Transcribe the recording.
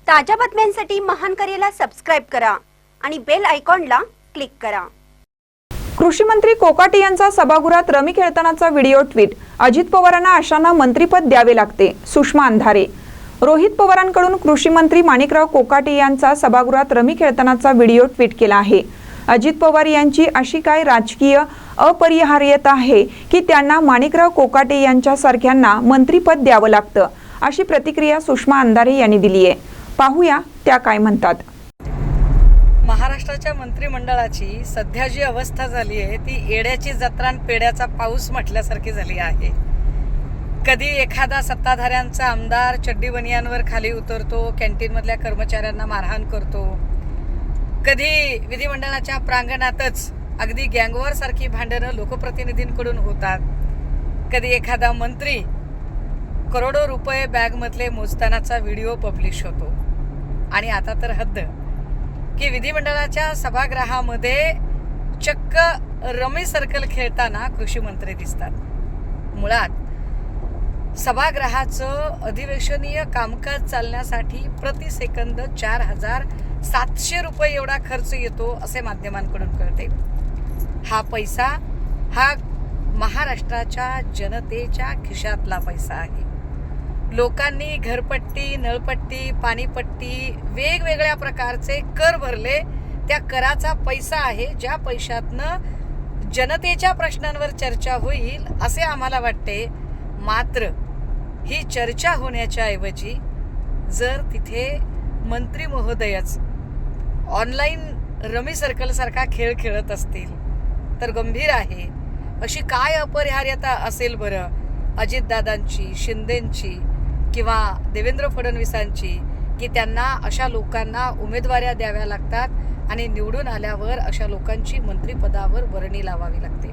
ताज्या बातम्यांसाठी महान करेला सबस्क्राइब करा आणि बेल आयकॉनला क्लिक करा। कृषी मंत्री कोकाटे यांचा सभागृहात रमी खेळतानाचा व्हिडिओ ट्विट। अजित पवारांना अशांना मंत्रिपद द्यावे लागते। सुषमा अंधारे। रोहित पवारांकडून कृषी मंत्री माणिकराव कोकाटे यांचा सभागृहात रमी खेळतानाचा व्हिडिओ ट्विट केला आहे। अजित पवार यांची अशी काय राजकीय अपरिहार्यता आहे की त्यांना माणिकराव कोकाटे यांच्यासारख्यांना मंत्रिपद द्यावं लागतं, अशी प्रतिक्रिया सुषमा अंधारे यांनी दिली आहे। पाहूया त्या काय म्हणतात। महाराष्ट्राच्या मंत्रिमंडळाची सध्या जी अवस्था झाली आहे ती येड्याची जत्रा आणि पेड्याचा पाऊस म्हटल्यासारखी झाली आहे। कधी एखादा सत्ताधाऱ्यांचा आमदार चड्डी बनियांवर खाली उतरतो, कॅन्टीनमधल्या कर्मचाऱ्यांना मारहाण करतो, कधी विधिमंडळाच्या प्रांगणातच अगदी गँगवॉर सारखी भांडणं लोकप्रतिनिधींकडून होतात, कधी एखादा मंत्री करोडो रुपये बॅगमधले मोजतानाचा व्हिडिओ पब्लिश होतो। आणि आता तर हद्द की विधिमंडळाच्या सभागृहामध्ये चक्क रमी सर्कल खेळताना कृषी मंत्री दिसतात। मुळात सभागृहाचं अधिवेशनीय कामकाज चालण्यासाठी प्रति सेकंद 4700 रुपये एवढा खर्च येतो असे माध्यमांकडून कळते। हा पैसा हा महाराष्ट्राच्या जनतेच्या खिशातला पैसा आहे। लोकांनी घरपट्टी, नळपट्टी, पाणीपट्टी, वेगवेगळ्या प्रकारचे कर भरले, त्या कराचा पैसा आहे, ज्या पैशातनं जनतेच्या प्रश्नांवर चर्चा होईल असे आम्हाला वाटते। मात्र ही चर्चा होण्याच्या ऐवजी जर तिथे मंत्री महोदयच ऑनलाईन रमी सर्कल सारखा खेळ खेळत असतील तर गंभीर आहे। अशी काय अपरिहार्यता असेल बरं अजितदादांची, शिंदेंची किंवा देवेंद्र फडणवीसांची की त्यांना अशा लोकांना उमेदवाऱ्या द्याव्या लागतात आणि निवडून आल्यावर अशा लोकांची मंत्रिपदावर वर्णी लावावी लागते।